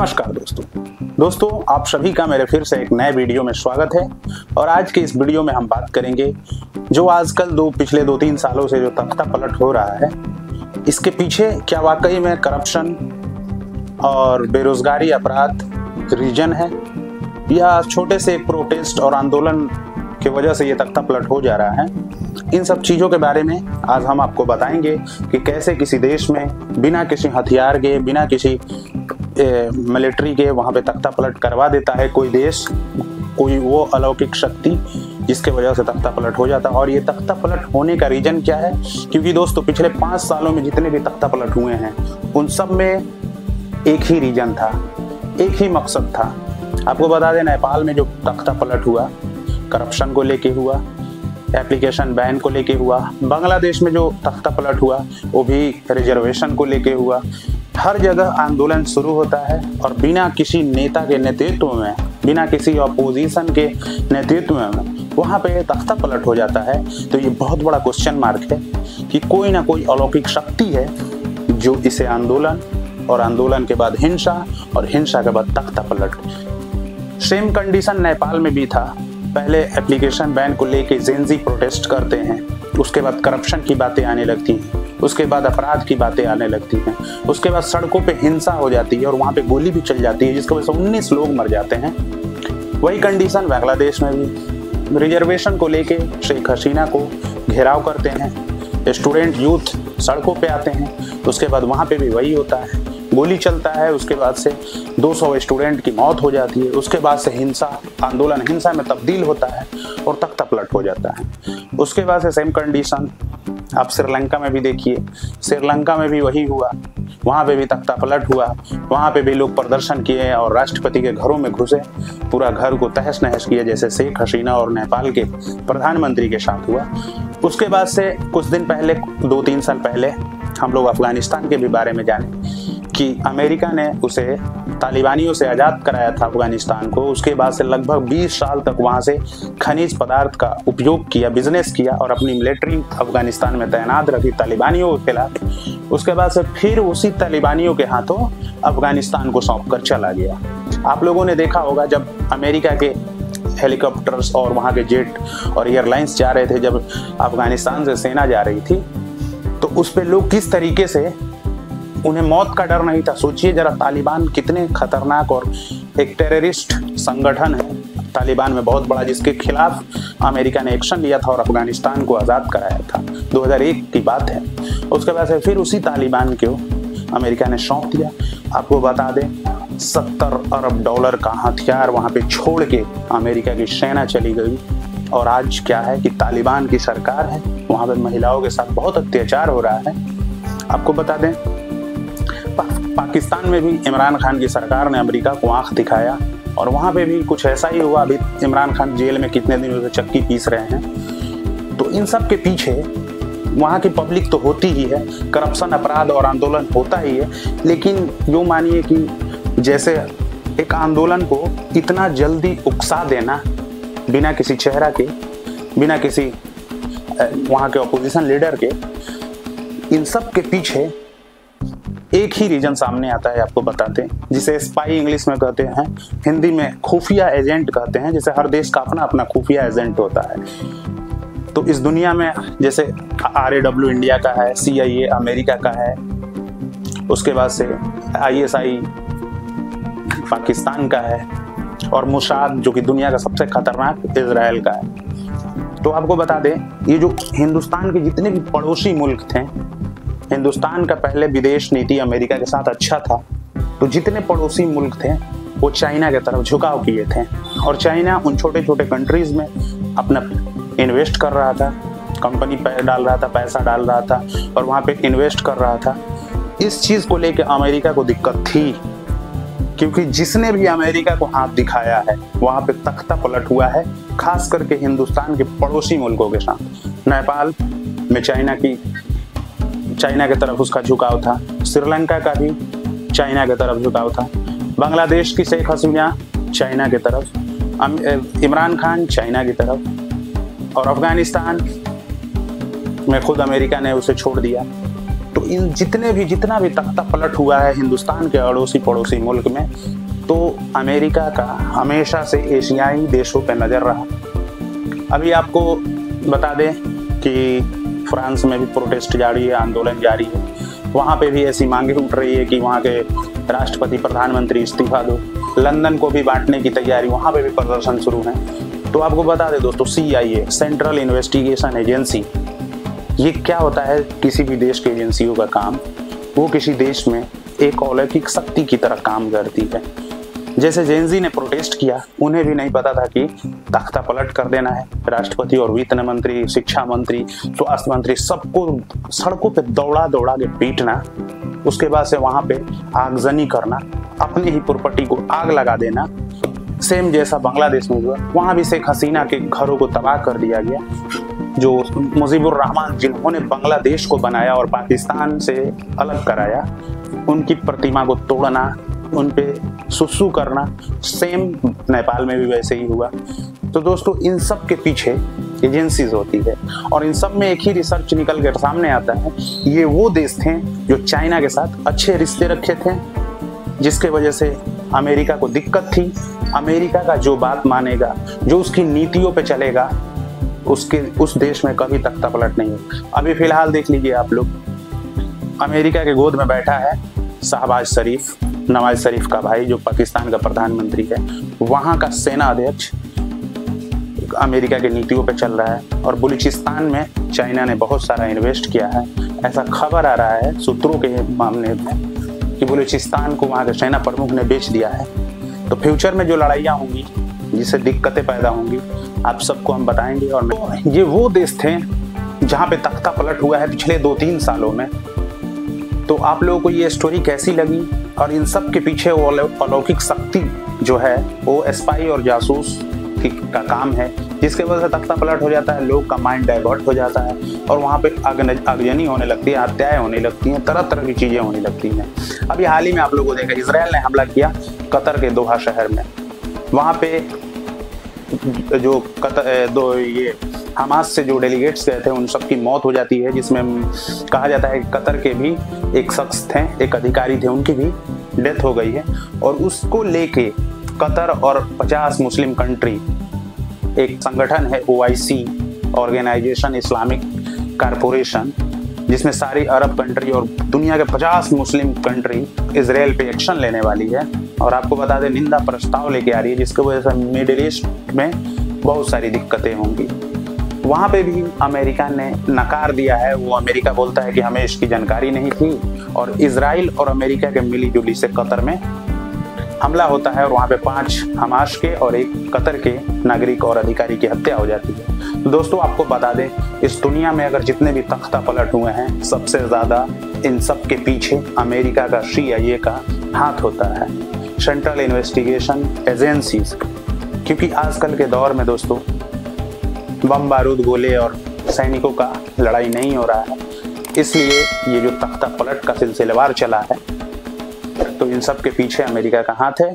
नमस्कार दोस्तों आप सभी का मेरे फिर से एक नए वीडियो में स्वागत है। और आज के इस वीडियो में हम बात करेंगे जो आजकल पिछले 2-3 सालों से जो तख्ता पलट हो रहा है, इसके पीछे क्या वाकई में करप्शन और बेरोजगारी अपराध रीजन है, या छोटे से एक प्रोटेस्ट और आंदोलन की वजह से ये तख्ता पलट हो जा रहा है। इन सब चीज़ों के बारे में आज हम आपको बताएंगे कि कैसे किसी देश में बिना किसी हथियार के, बिना किसी मिलिट्री के वहाँ पे तख्ता पलट करवा देता है कोई देश, कोई वो अलौकिक शक्ति जिसके वजह से तख्ता पलट हो जाता है। और ये तख्ता पलट होने का रीजन क्या है, क्योंकि दोस्तों पिछले 5 सालों में जितने भी तख्ता पलट हुए हैं उन सब में एक ही रीजन था, एक ही मकसद था। आपको बता दें, नेपाल में जो तख्ता पलट हुआ करप्शन को लेके हुआ, एप्लीकेशन बैन को लेके हुआ। बांग्लादेश में जो तख्ता पलट हुआ वो भी रिजर्वेशन को लेके हुआ। हर जगह आंदोलन शुरू होता है और बिना किसी नेता के नेतृत्व में, बिना किसी अपोजिशन के नेतृत्व में वहाँ पे तख्ता पलट हो जाता है। तो ये बहुत बड़ा क्वेश्चन मार्क है कि कोई ना कोई अलौकिक शक्ति है जो इसे आंदोलन और आंदोलन के बाद हिंसा और हिंसा के बाद तख्ता पलट। सेम कंडीशन नेपाल में भी था। पहले एप्लीकेशन बैन को लेके जेनजी प्रोटेस्ट करते हैं, उसके बाद करप्शन की बातें आने लगती हैं, उसके बाद अपराध की बातें आने लगती हैं, उसके बाद सड़कों पे हिंसा हो जाती है और वहाँ पे गोली भी चल जाती है जिसकी वजह से 19 लोग मर जाते हैं। वही कंडीशन बांग्लादेश में भी। रिजर्वेशन को लेके शेख हसीना को घेराव करते हैं, स्टूडेंट यूथ सड़कों पे आते हैं, उसके बाद वहाँ पे भी वही होता है, गोली चलता है, उसके बाद से 200 स्टूडेंट की मौत हो जाती है, उसके बाद से हिंसा, आंदोलन हिंसा में तब्दील होता है और तख्ता पलट हो जाता है। उसके बाद से सेम कंडीशन आप श्रीलंका में भी देखिए, श्रीलंका में भी वही हुआ, वहाँ पे भी तख्ता पलट हुआ, वहाँ पे भी लोग प्रदर्शन किए और राष्ट्रपति के घरों में घुसे, पूरा घर को तहस नहस किया, जैसे शेख हसीना और नेपाल के प्रधानमंत्री के साथ हुआ। उसके बाद से कुछ दिन पहले, 2-3 साल पहले हम लोग अफगानिस्तान के भी बारे में जाने कि अमेरिका ने उसे तालिबानियों से आज़ाद कराया था अफगानिस्तान को। उसके बाद से लगभग 20 साल तक वहाँ से खनिज पदार्थ का उपयोग किया, बिजनेस किया और अपनी मिलिट्री अफगानिस्तान में तैनात रखी तालिबानियों के खिलाफ। उसके बाद से फिर उसी तालिबानियों के हाथों अफगानिस्तान को सौंप कर चला गया। आप लोगों ने देखा होगा जब अमेरिका के हेलीकॉप्टर्स और वहाँ के जेट और एयरलाइंस जा रहे थे, जब अफगानिस्तान से सेना जा रही थी, तो उस पर लोग किस तरीके से, उन्हें मौत का डर नहीं था। सोचिए जरा, तालिबान कितने खतरनाक और एक टेररिस्ट संगठन है तालिबान में बहुत बड़ा, जिसके खिलाफ अमेरिका ने एक्शन लिया था और अफगानिस्तान को आज़ाद कराया था। 2001 की बात है। उसके बाद से फिर उसी तालिबान को अमेरिका ने सौंप दिया। आपको बता दें, $70 अरब का हथियार वहाँ पे छोड़ के अमेरिका की सेना चली गई। और आज क्या है कि तालिबान की सरकार है, वहाँ पे महिलाओं के साथ बहुत अत्याचार हो रहा है। आपको बता दें, पाकिस्तान में भी इमरान खान की सरकार ने अमेरिका को आंख दिखाया और वहाँ पे भी कुछ ऐसा ही हुआ। अभी इमरान खान जेल में कितने दिनों से चक्की पीस रहे हैं। तो इन सब के पीछे वहाँ की पब्लिक तो होती ही है, करप्शन, अपराध और आंदोलन होता ही है। लेकिन यूँ मानिए कि जैसे एक आंदोलन को इतना जल्दी उकसा देना बिना किसी चेहरा के, बिना किसी वहाँ के अपोजिशन लीडर के, इन सब के पीछे एक ही रीजन सामने आता है। आपको बताते हैं, जिसे स्पाई इंग्लिश में कहते हैं, हिंदी में खुफिया एजेंट कहते हैं। जैसे हर देश का अपना अपना खुफिया एजेंट होता है। तो इस दुनिया में जैसे RAW इंडिया का है, CIA अमेरिका का है, उसके बाद से ISI पाकिस्तान का है और मोसाद जो कि दुनिया का सबसे खतरनाक इजराइल का है। तो आपको बता दें, ये जो हिंदुस्तान के जितने भी पड़ोसी मुल्क थे, हिंदुस्तान का पहले विदेश नीति अमेरिका के साथ अच्छा था, तो जितने पड़ोसी मुल्क थे वो चाइना की तरफ झुकाव किए थे। और चाइना उन छोटे छोटे कंट्रीज में अपना इन्वेस्ट कर रहा था, कंपनी डाल रहा था, पैसा डाल रहा था और वहाँ पे इन्वेस्ट कर रहा था। इस चीज़ को लेके अमेरिका को दिक्कत थी, क्योंकि जिसने भी अमेरिका को हाथ दिखाया है वहाँ पे तख्ता पलट हुआ है, खास करके हिंदुस्तान के पड़ोसी मुल्कों के साथ। नेपाल में चाइना की तरफ उसका झुकाव था, श्रीलंका का भी चाइना की तरफ झुकाव था, बांग्लादेश की शेख हसीना चाइना की तरफ, इमरान खान चाइना की तरफ, और अफगानिस्तान में खुद अमेरिका ने उसे छोड़ दिया। तो इन जितना भी तख्ता पलट हुआ है हिंदुस्तान के अड़ोसी पड़ोसी मुल्क में, तो अमेरिका का हमेशा से एशियाई देशों पर नज़र रहा। अभी आपको बता दें कि फ्रांस में भी प्रोटेस्ट जारी है, आंदोलन जारी है। वहाँ पे भी ऐसी मांगे उठ रही है कि वहाँ के राष्ट्रपति प्रधानमंत्री इस्तीफा दो। लंदन को भी बांटने की तैयारी, वहाँ पे भी प्रदर्शन शुरू है। तो आपको बता दें दोस्तों, CIA सेंट्रल इन्वेस्टिगेशन एजेंसी, ये क्या होता है? किसी भी देश के एजेंसियों का काम, वो किसी देश में एक अलौकिक शक्ति की तरह काम करती है। जैसे जेनजी ने प्रोटेस्ट किया, उन्हें भी नहीं पता था कि तख्ता पलट कर देना है। राष्ट्रपति और वित्त मंत्री, शिक्षा मंत्री, स्वास्थ्य मंत्री, सबको सड़कों पे दौड़ा दौड़ा के पीटना, उसके बाद से वहां पे आगजनी करना, अपनी ही प्रॉपर्टी को आग लगा देना। सेम जैसा बांग्लादेश में हुआ, वहां भी शेख हसीना के घरों को तबाह कर दिया गया। जो मुजीबुर रहमान, जिन्होंने बांग्लादेश को बनाया और पाकिस्तान से अलग कराया, उनकी प्रतिमा को तोड़ना, उन पे सुसु करना, सेम नेपाल में भी वैसे ही हुआ। तो दोस्तों, इन सब के पीछे एजेंसीज होती है, और इन सब में एक ही रिसर्च निकल कर सामने आता है। ये वो देश थे जो चाइना के साथ अच्छे रिश्ते रखे थे, जिसके वजह से अमेरिका को दिक्कत थी। अमेरिका का जो बात मानेगा, जो उसकी नीतियों पे चलेगा, उस देश में कभी तख्ता पलट नहीं है। अभी फिलहाल देख लीजिए आप लोग, अमेरिका के गोद में बैठा है शहबाज शरीफ, नवाज शरीफ का भाई, जो पाकिस्तान का प्रधानमंत्री है। वहाँ का सेना अध्यक्ष अमेरिका की नीतियों पे चल रहा है, और बलूचिस्तान में चाइना ने बहुत सारा इन्वेस्ट किया है। ऐसा खबर आ रहा है सूत्रों के मामले में कि बलूचिस्तान को वहाँ के सेना प्रमुख ने बेच दिया है। तो फ्यूचर में जो लड़ाइयाँ होंगी, जिससे दिक्कतें पैदा होंगी, आप सबको हम बताएंगे। और ये वो देश थे जहाँ पे तख्ता पलट हुआ है पिछले 2-3 सालों में। तो आप लोगों को ये स्टोरी कैसी लगी? और इन सब के पीछे वो अलौकिक शक्ति जो है, वो स्पाई और जासूस का काम है, जिसके वजह से तख्ता पलट हो जाता है, लोग का माइंड डाइवर्ट हो जाता है, और वहाँ पे आगजनी होने लगती है, हत्याएं होने लगती हैं, तरह तरह की चीज़ें होने लगती हैं। अभी हाल ही में आप लोगों को देखा, इजराइल ने हमला किया कतर के दोहा शहर में। वहाँ पे जो ये हमास से जो डेलीगेट्स गए थे, उन सब की मौत हो जाती है, जिसमें कहा जाता है कतर के भी एक शख्स थे, एक अधिकारी थे, उनकी भी डेथ हो गई है। और उसको लेके कतर और 50 मुस्लिम कंट्री, एक संगठन है OIC, ऑर्गेनाइजेशन इस्लामिक कॉरपोरेशन, जिसमें सारी अरब कंट्री और दुनिया के 50 मुस्लिम कंट्री इजराइल पे एक्शन लेने वाली है। और आपको बता दें, निंदा प्रस्ताव लेके आ रही है, जिसकी वजह से मिडिल ईस्ट में बहुत सारी दिक्कतें होंगी। वहाँ पे भी अमेरिका ने नकार दिया है। वो अमेरिका बोलता है कि हमें इसकी जानकारी नहीं थी, और इजराइल और अमेरिका के मिलीजुली से कतर में हमला होता है, और वहाँ पे 5 हमास के और 1 कतर के नागरिक और अधिकारी की हत्या हो जाती है। तो दोस्तों, आपको बता दें, इस दुनिया में अगर जितने भी तख्ता पलट हुए हैं, सबसे ज़्यादा इन सब के पीछे अमेरिका का CIA का हाथ होता है, सेंट्रल इन्वेस्टिगेशन एजेंसीज। क्योंकि आजकल के दौर में दोस्तों, बम बारूद गोले और सैनिकों का लड़ाई नहीं हो रहा है, इसलिए ये जो तख्ता पलट का सिलसिलेवार चला है, तो इन सब के पीछे अमेरिका का हाथ है।